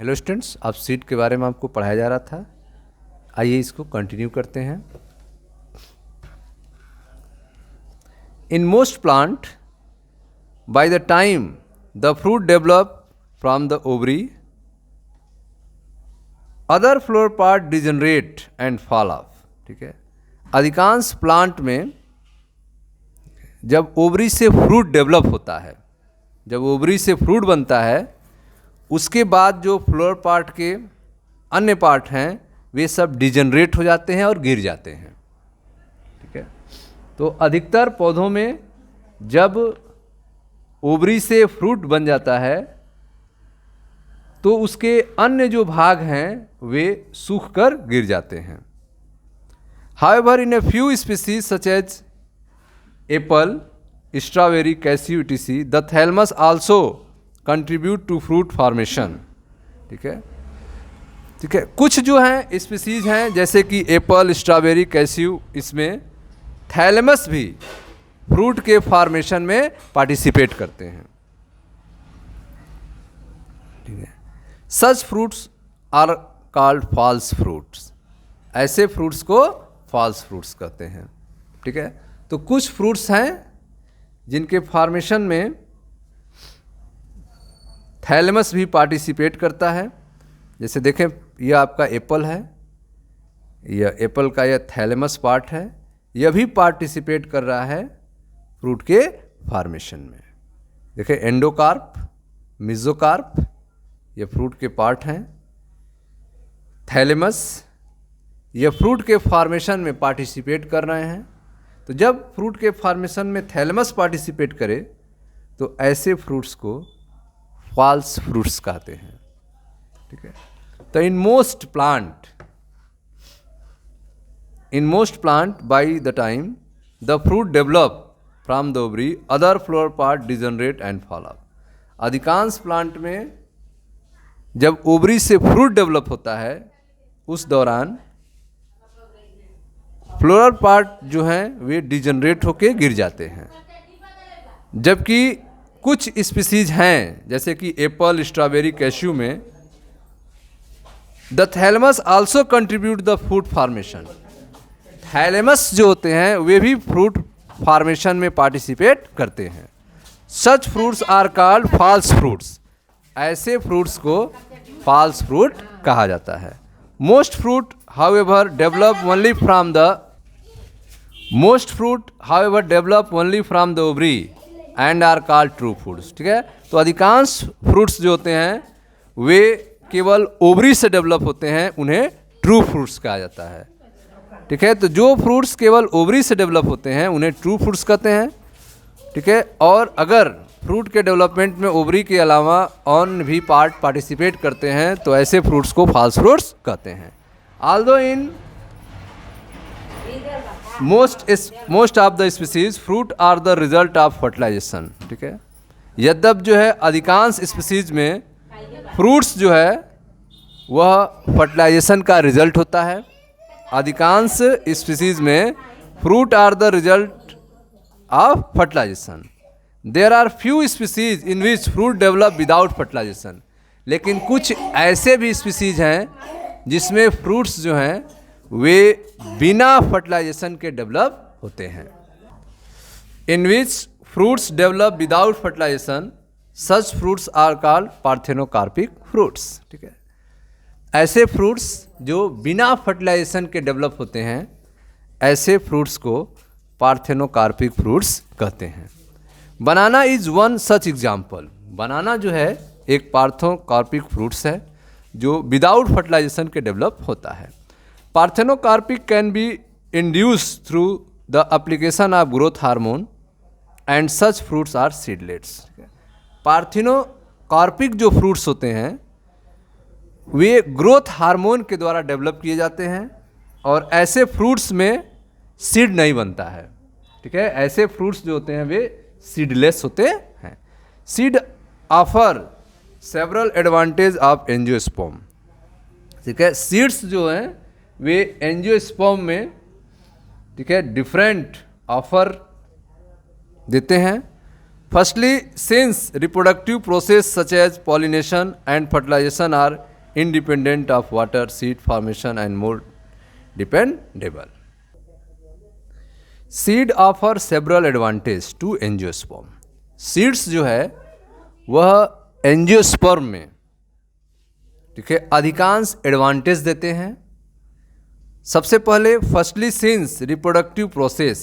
Hello students, अब seed के बारे में आपको पढ़ाया जा रहा था। आइए इसको कंटिन्यू करते हैं। In most plant by the time the fruit develop from the ovary other floor part degenerate and fall of. ठीक है, अधिकांश प्लांट में जब ओवरी से फ्रूट डेवलप होता है, जब ओवरी से फ्रूट बनता है, उसके बाद जो फ्लोर पार्ट के अन्य पार्ट हैं वे सब डिजनरेट हो जाते हैं और गिर जाते हैं। ठीक है, तो अधिकतर पौधों में जब ओवरी से फ्रूट बन जाता है तो उसके अन्य जो भाग हैं वे सूख कर गिर जाते हैं। However in a few species such as apple, strawberry, cashew etc. The thalamus also contribute to fruit formation. ठीक है, ठीक है, कुछ जो हैं स्पीसीज हैं जैसे कि एप्पल, स्ट्रॉबेरी, कैस्यू, इसमें थैलमस भी फ्रूट के फॉर्मेशन में पार्टिसिपेट करते हैं। ठीक है, such fruits are called false fruits. ऐसे फ्रूट्स को फॉल्स फ्रूट्स कहते हैं। ठीक है, तो कुछ फ्रूट्स हैं जिनके फॉर्मेशन में थैलेमस भी पार्टिसिपेट करता है। जैसे देखें, यह आपका एप्पल है, यह एप्पल का यह थैलेमस पार्ट है, यह भी पार्टिसिपेट कर रहा है फ्रूट के फॉर्मेशन में। देखें, एंडोकार्प, मेसोकार्प, यह फ्रूट के पार्ट हैं। थैलेमस यह फ्रूट के फॉर्मेशन में पार्टिसिपेट कर रहे हैं। तो जब फ्रूट के फॉर्मेशन में थैलेमस पार्टिसिपेट करे तो ऐसे फ्रूट्स को फॉल्स फ्रूट्स कहते हैं। ठीक है, तो in most plant by the time the fruit develop from the ovary other floor part degenerate and fall of. अधिकांश प्लांट में जब ओवरी से फ्रूट डेवलप होता है उस दौरान फ्लोरल पार्ट जो हैं वे डिजनरेट होके गिर जाते हैं। जबकि कुछ स्पीसीज हैं जैसे कि एप्पल, स्ट्रॉबेरी, कैश्यू में the thalamus also contribute the fruit formation. Thalamus जो होते हैं वे भी फ्रूट फॉर्मेशन में पार्टिसिपेट करते हैं। Such fruits are called false fruits. ऐसे फ्रूट्स को फॉल्स फ्रूट कहा जाता है। Most fruit however develop only from the ovary and are called true fruits. ठीक है, तो अधिकांश फ्रूट्स जो होते हैं वे केवल ओवरी से डेवलप होते हैं, उन्हें ट्रू फ्रूट्स कहा जाता है। ठीक है, तो जो फ्रूट्स केवल ओवरी से डेवलप होते हैं उन्हें ट्रू फ्रूट्स कहते हैं। ठीक है, और अगर फ्रूट के डेवलपमेंट में ओवरी के अलावा अन्य भी पार्ट पार्टिसिपेट करते हैं तो ऐसे फ्रूट्स को फॉल्स फ्रूट्स कहते हैं। Although in most of the species fruit are the result of fertilisation. ठीक है, यद्यप जो है अधिकांश स्पीसीज में फ्रूट्स जो है वह फर्टिलाइजेशन का रिजल्ट होता है। अधिकांश स्पीसीज में fruit are the result of fertilisation. There are few species in which fruit develop without fertilisation. लेकिन कुछ ऐसे भी स्पीसीज हैं जिसमें फ्रूट्स जो हैं वे बिना फर्टिलाइजेशन के डेवलप होते हैं। In which fruits develop without fertilisation such fruits are called parthenocarpic fruits. ठीक है, ऐसे फ्रूट्स जो बिना फर्टिलाइजेशन के डेवलप होते हैं ऐसे फ्रूट्स को पार्थेनोकार्पिक फ्रूट्स कहते हैं। बनाना इज वन सच एग्जाम्पल। बनाना जो है एक पार्थेनोकार्पिक फ्रूट्स है जो विदाउट फर्टिलाइजेशन के डेवलप होता है। Parthenocarpic can be induce through the application of growth hormone and such fruits are seedless. Parthenocarpic जो फ्रूट्स होते हैं वे ग्रोथ हार्मोन के द्वारा डेवलप किए जाते हैं और ऐसे फ्रूट्स में सीड नहीं बनता है। ठीक है, ऐसे फ्रूट्स जो होते हैं वे सीडलेस होते हैं। Seed offer several advantage of angiosperm. ठीक है, सीड्स जो हैं वे एंजियोस्पर्म में, ठीक है, डिफरेंट ऑफर देते हैं। Firstly, since reproductive process such as pollination and fertilisation are independent of water, seed formation and more dependable. Seed offer several advantage to angiosperm. Seeds जो है वह एंजियोस्पर्म में, ठीक है, अधिकांश एडवांटेज देते हैं। सबसे पहले फर्स्टली सिंस रिप्रोडक्टिव प्रोसेस,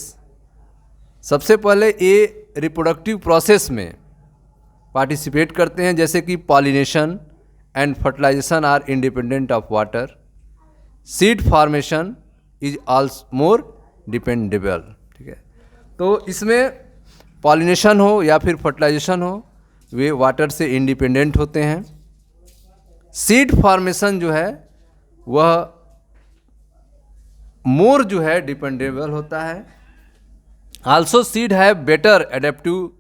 सबसे पहले ये रिप्रोडक्टिव प्रोसेस में पार्टिसिपेट करते हैं, जैसे कि pollination and fertilisation are independent of water, seed formation is also more dependable, ठीक है। तो इसमें पॉलिनेशन हो या फिर फर्टिलाइजेशन हो, वे वाटर से इंडिपेंडेंट होते हैं। सीड फॉर्मेशन जो है वह मोर जो है डिपेंडेबल होता है। Also seed have better adaptive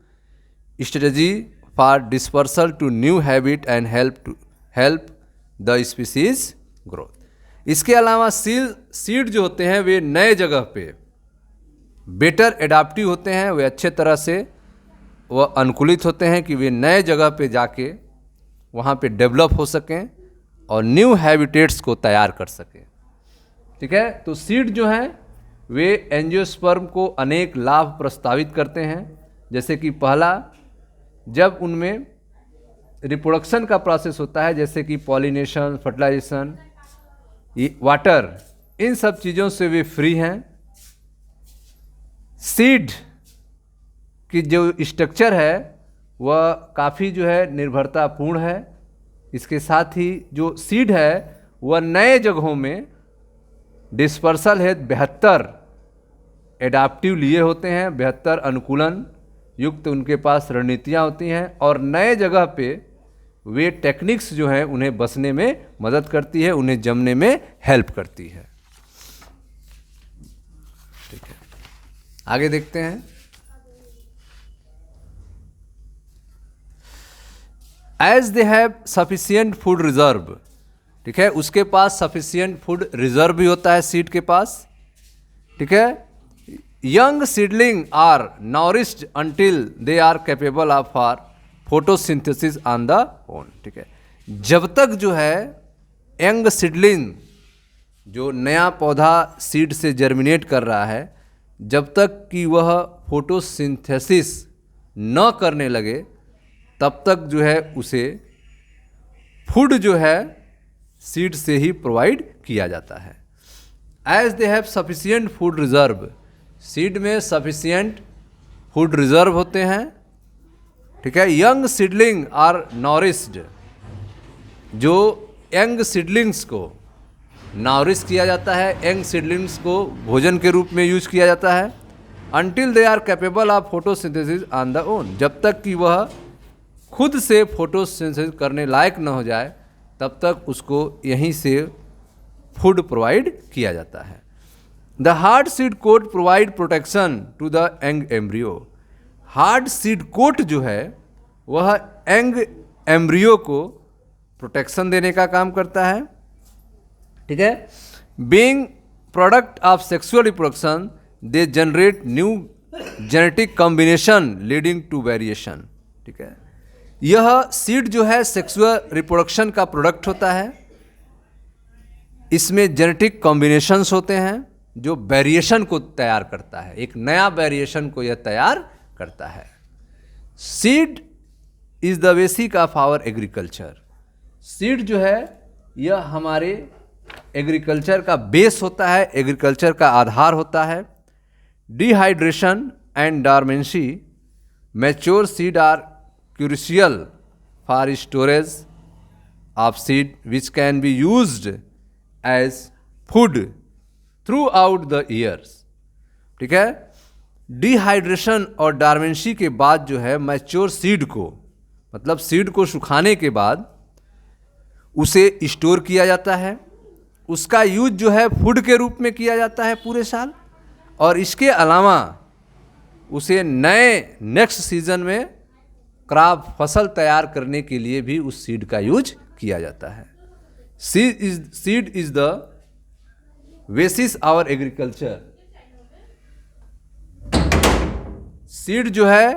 strategy for dispersal to new habit and help the species growth. इसके अलावा सीड जो होते हैं वे नए जगह पे बेटर एडाप्टिव होते हैं, वे अच्छे तरह से वह अनुकूलित होते हैं कि वे नए जगह पे जाके वहाँ पे डेवलप हो सकें और न्यू हैबिटेट्स को तैयार कर सकें, ठीक है। तो सीड जो हैं वे एंजियोस्पर्म को अनेक लाभ प्रस्तावित करते हैं, जैसे कि पहला, जब उनमें रिप्रोडक्शन का प्रोसेस होता है, जैसे कि पॉलिनेशन, फर्टिलाइजेशन, वाटर, इन सब चीज़ों से वे फ्री हैं। सीड की जो स्ट्रक्चर है वह काफ़ी जो है निर्भरतापूर्ण है। इसके साथ ही जो सीड है वह नए जगहों में डिस्पर्सल है बेहतर एडाप्टिव लिए होते हैं, बेहतर अनुकूलन युक्त उनके पास रणनीतियाँ होती हैं और नए जगह पे वे टेक्निक्स जो हैं उन्हें बसने में मदद करती है, उन्हें जमने में हेल्प करती है, ठीक है। आगे देखते हैं। As they have sufficient food reserve, ठीक है, उसके पास सफिशियंट फूड रिजर्व भी होता है सीड के पास, ठीक है। Young seedling are nourished until they are capable of for photosynthesis on the own, ठीक है। जब तक जो है यंग सीडलिंग, जो नया पौधा सीड से जर्मिनेट कर रहा है, जब तक कि वह फोटोसिंथेसिस न करने लगे तब तक जो है उसे फूड जो है सीड से ही प्रोवाइड किया जाता है। As they have sufficient food reserve, seed में सफिशियंट फूड रिजर्व होते हैं, ठीक है। यंग सीडलिंग आर नॉरिश्ड, जो यंग सीडलिंग्स को नॉरिश किया जाता है, यंग सीडलिंग्स को भोजन के रूप में यूज किया जाता है। Until they are capable of photosynthesis on the own, जब तक कि वह खुद से फोटोसिंथेसिस करने लायक न हो जाए तब तक उसको यहीं से फूड प्रोवाइड किया जाता है। The hard seed coat provide protection to the young embryo, hard seed coat जो है वह यंग एम्ब्रियो को प्रोटेक्शन देने का काम करता है, ठीक है। Being product of sexual reproduction they generate new genetic combination leading to variation, ठीक है। यह सीड जो है सेक्सुअल रिप्रोडक्शन का प्रोडक्ट होता है, इसमें जेनेटिक कॉम्बिनेशंस होते हैं जो वेरिएशन को तैयार करता है, एक नया वेरिएशन को यह तैयार करता है। Seed is the basic of our agriculture, seed जो है यह हमारे एग्रीकल्चर का बेस होता है, एग्रीकल्चर का आधार होता है। Dehydration and dormancy, mature seed are crucial for storage of seed which can be used as food throughout the years, ठीक है। डिहाइड्रेशन और डॉर्मेंसी के बाद जो है मैच्योर सीड को, मतलब सीड को सुखाने के बाद उसे स्टोर किया जाता है, उसका यूज जो है फूड के रूप में किया जाता है पूरे साल, और इसके अलावा उसे नए नेक्स्ट सीजन में क्रॉप फसल तैयार करने के लिए भी उस सीड का यूज किया जाता है। Seed is the basis our agriculture, seed जो है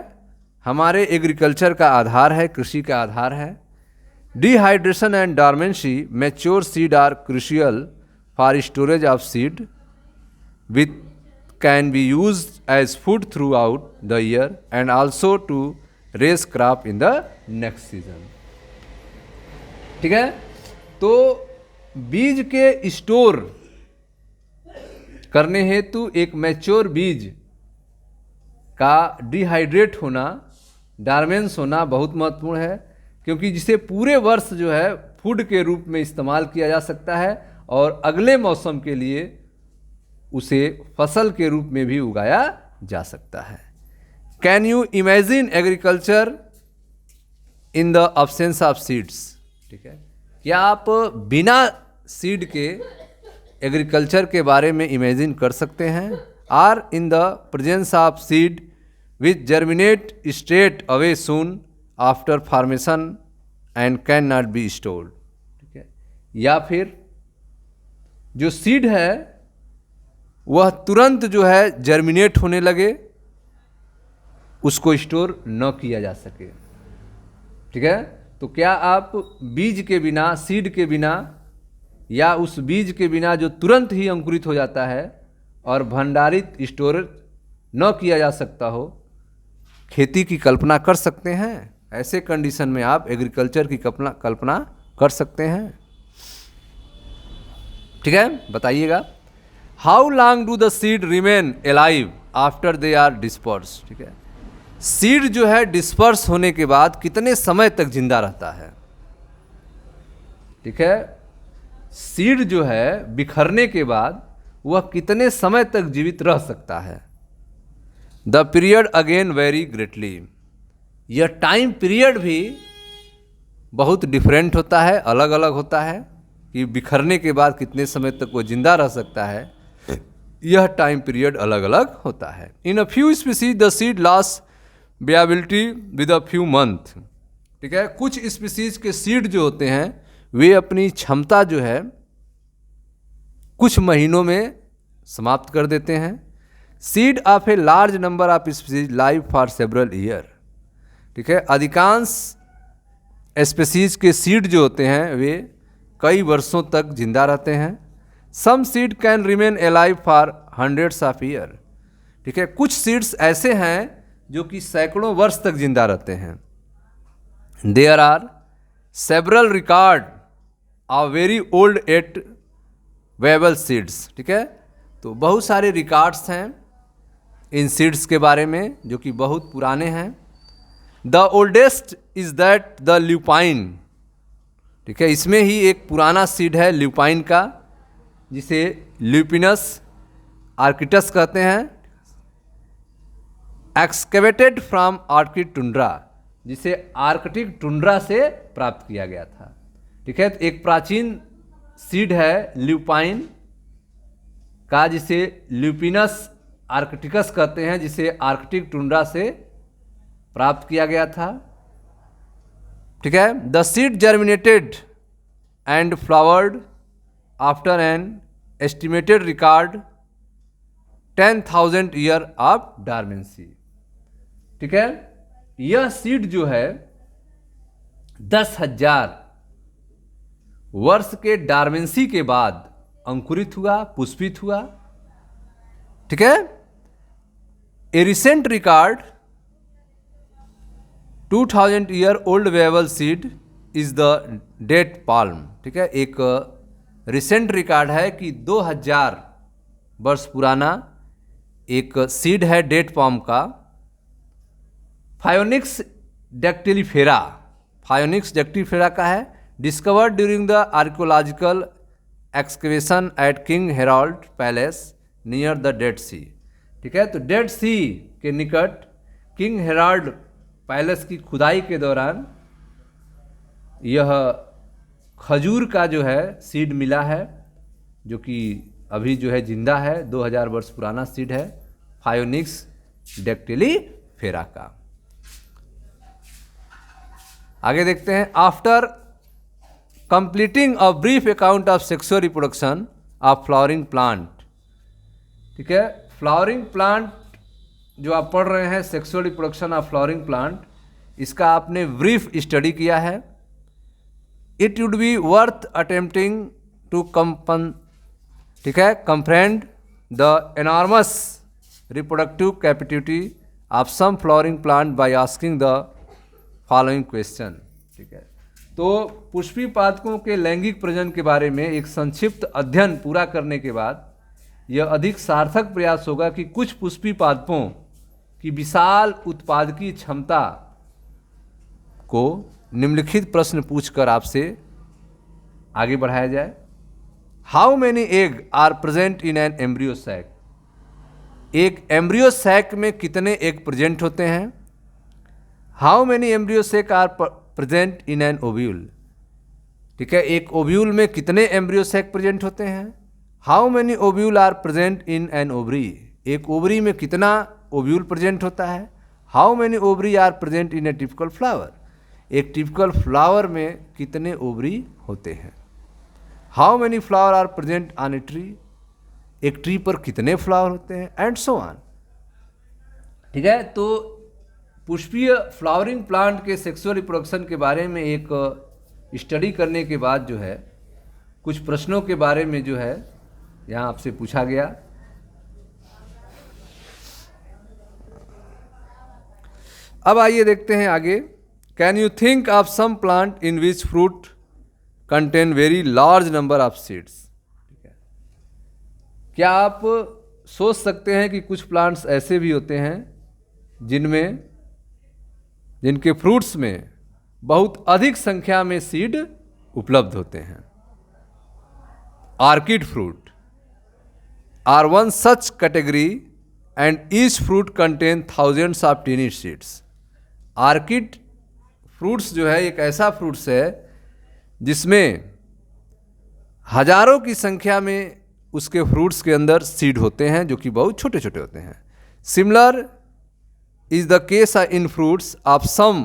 हमारे एग्रीकल्चर का आधार है, कृषि का आधार है। Dehydration and dormancy, mature seed are crucial for storage of seed, which can be used as food throughout the year and also to raise crop in the next season. ठीक है, तो बीज के स्टोर करने हेतु एक मैच्योर बीज का डिहाइड्रेट होना, डार्मेंस होना बहुत महत्वपूर्ण है, क्योंकि जिसे पूरे वर्ष जो है फूड के रूप में इस्तेमाल किया जा सकता है और अगले मौसम के लिए उसे फसल के रूप में भी उगाया जा सकता है. Can you imagine agriculture in the absence of seeds. ठीक है, क्या आप बिना सीड के एग्रीकल्चर के बारे में इमेजिन कर सकते हैं. Are in the presence of seed which germinate straight away soon after formation and can not be stored. ठीक है, या फिर जो सीड है वह तुरंत जो है जर्मिनेट होने लगे, उसको स्टोर न किया जा सके. ठीक है, तो क्या आप बीज के बिना, सीड के बिना या उस बीज के बिना जो तुरंत ही अंकुरित हो जाता है और भंडारित स्टोर न किया जा सकता हो, खेती की कल्पना कर सकते हैं. ऐसे कंडीशन में आप एग्रीकल्चर की कल्पना कर सकते हैं. ठीक है, बताइएगा. How long do the seed remain alive after they are disperse. ठीक है, सीड जो है डिस्पर्स होने के बाद कितने समय तक जिंदा रहता है. ठीक है, सीड जो है बिखरने के बाद वह कितने समय तक जीवित रह सकता है. The period again very greatly. यह टाइम पीरियड भी बहुत डिफरेंट होता है, अलग अलग होता है कि बिखरने के बाद कितने समय तक वो जिंदा रह सकता है. यह टाइम पीरियड अलग अलग होता है. In a few species the seed loss viability with a few month. ठीक है, कुछ स्पीसीज के सीड जो होते हैं वे अपनी क्षमता जो है कुछ महीनों में समाप्त कर देते हैं. Seed of a large number of species live for several year. ठीक है, अधिकांश स्पीसीज के सीड जो होते हैं वे कई वर्षों तक जिंदा रहते हैं. Some seed can remain alive for hundreds of year. ठीक है, कुछ सीड्स ऐसे हैं जो कि सैकड़ों वर्ष तक जिंदा रहते हैं. There are several record of very old at viable seeds. ठीक है, तो बहुत सारे रिकॉर्ड्स हैं इन सीड्स के बारे में जो कि बहुत पुराने हैं. The oldest is that the lupin. ठीक है, इसमें ही एक पुराना सीड है ल्यूपाइन का, जिसे ल्यूपिनस आर्किटस कहते हैं. एक्सकेवेटेड फ्रॉम आर्कटिक टुंड्रा, जिसे आर्कटिक टुंड्रा से प्राप्त किया गया था. ठीक है, तो एक प्राचीन सीड है ल्यूपाइन का, जिसे ल्यूपिनस आर्कटिकस कहते हैं, जिसे आर्कटिक टुंड्रा से प्राप्त किया गया था. ठीक है, the seed germinated and flowered after an estimated record 10,000 year of dormancy. ठीक है, यह सीड जो है 10,000 वर्ष के डॉर्मेंसी के बाद अंकुरित हुआ, पुष्पित हुआ. ठीक है, a recent record 2000 year old viable seed is the date palm. ठीक है, एक रिसेंट रिकॉर्ड है कि 2000 वर्ष पुराना एक सीड है डेट पाल्म का, फायोनिक्स डेक्टिलीफेरा. फायोनिक्स डेक्टिलीफेरा का है, discovered during the archaeological excavation at King Herod palace near the Dead Sea. ठीक है, तो डेड सी के निकट किंग हेराल्ड पैलेस की खुदाई के दौरान यह खजूर का जो है सीड मिला है, जो कि अभी जो है जिंदा है. 2000 वर्ष पुराना सीड है फायोनिक्स डेक्टिलीफेरा का. आगे देखते हैं. After completing a brief account of sexual reproduction of flowering plant. ठीक है, फ्लावरिंग प्लांट जो आप पढ़ रहे हैं, sexual reproduction of flowering plant, इसका आपने ब्रीफ स्टडी किया है. It would be worth attempting to comprehend the enormous reproductive capacity of some flowering plant by asking the following question। ठीक है, तो पुष्पी पादपों के लैंगिक प्रजनन के बारे में एक संक्षिप्त अध्ययन पूरा करने के बाद यह अधिक सार्थक प्रयास होगा कि कुछ पुष्पी पादपों की विशाल उत्पादकीय क्षमता को निम्नलिखित प्रश्न पूछकर आपसे आगे बढ़ाया जाए। How many egg are present in an embryo sac? एक एम्ब्रियो सैक में कितने एग प्रेजेंट होते हैं? How many embryo sac are present in an ovule? ठीक है, एक ओव्यूल में कितने एम्ब्रियो सैक प्रेजेंट होते हैं? How many ovule are present in an ovary? एक ओवरी में कितना ओव्यूल प्रेजेंट होता है? How many ovary are present in a typical flower? एक टिपिकल फ्लावर में कितने ओवरी होते हैं? How many flower are present on a tree? एक ट्री पर कितने फ्लावर होते हैं? And so on. ठीक है, तो पुष्पीय फ्लावरिंग प्लांट के सेक्सुअल रिप्रोडक्शन के बारे में एक स्टडी करने के बाद जो है कुछ प्रश्नों के बारे में जो है यहाँ आपसे पूछा गया। अब आइए देखते हैं आगे। Can you think of some plant in which fruit contain very large number of seeds? ठीक है, क्या आप सोच सकते हैं कि कुछ प्लांट्स ऐसे भी होते हैं जिनके फ्रूट्स में बहुत अधिक संख्या में सीड उपलब्ध होते हैं? Orchid fruit are one such category and each fruit contain thousands of tiny seeds. Orchid fruits जो है एक ऐसा फ्रूट्स है जिसमें हजारों की संख्या में उसके फ्रूट्स के अंदर सीड होते हैं जो कि बहुत छोटे छोटे होते हैं। Similar is the case in fruits of some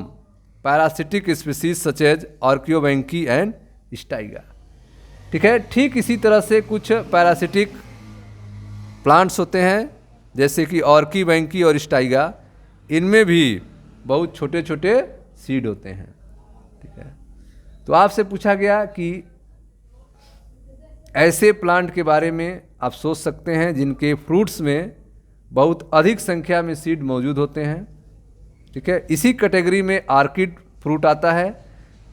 parasitic species such as Orobanche and Striga. ठीक है, ठीक इसी तरह से कुछ पैरासिटिक प्लांट्स होते हैं जैसे कि ऑर्कियोबैंकी और स्टाइगा, इनमें भी बहुत छोटे छोटे सीड होते हैं। ठीक है, तो आपसे पूछा गया कि ऐसे प्लांट के बारे में आप सोच सकते हैं जिनके फ्रूट्स में बहुत अधिक संख्या में सीड मौजूद होते हैं। ठीक है, इसी कैटेगरी में ऑर्किड फ्रूट आता है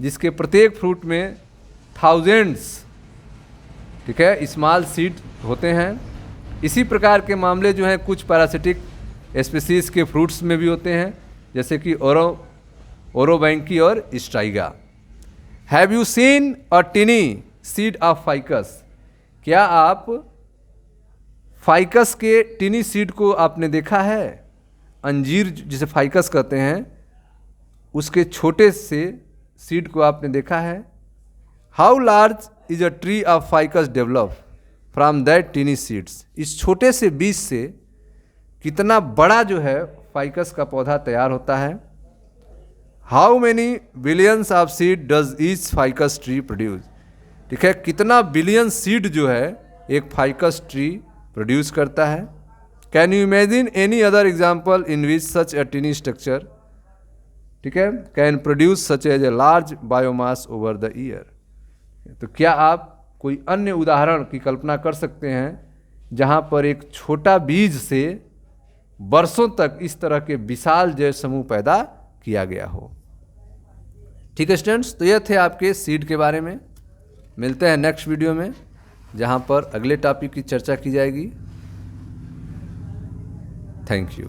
जिसके प्रत्येक फ्रूट में थाउजेंड्स, ठीक है, स्मॉल सीड होते हैं। इसी प्रकार के मामले जो हैं कुछ पैरासिटिक स्पीसीज के फ्रूट्स में भी होते हैं जैसे कि ओरोबैंकी और Striga. Have you seen a tiny seed of Ficus? क्या आप फाइकस के टिनी सीड को आपने देखा है? अंजीर जिसे फाइकस कहते हैं उसके छोटे से सीड को आपने देखा है? How large is a tree of ficus develop from that टिनी seeds? इस छोटे से बीज से कितना बड़ा जो है फाइकस का पौधा तैयार होता है? How many billions of seed does each ficus tree produce? ठीक है, कितना बिलियन सीड जो है एक फाइकस ट्री प्रोड्यूस करता है? Can you imagine any other example in which such a tiny structure, ठीक है, can produce such as a large biomass over the year? तो क्या आप कोई अन्य उदाहरण की कल्पना कर सकते हैं जहाँ पर एक छोटा बीज से वर्षों तक इस तरह के विशाल जैव समूह पैदा किया गया हो? ठीक है स्टूडेंट्स, तो यह थे आपके सीड के बारे में। मिलते हैं नेक्स्ट वीडियो में जहाँ पर अगले टॉपिक की चर्चा की जाएगी। Thank you.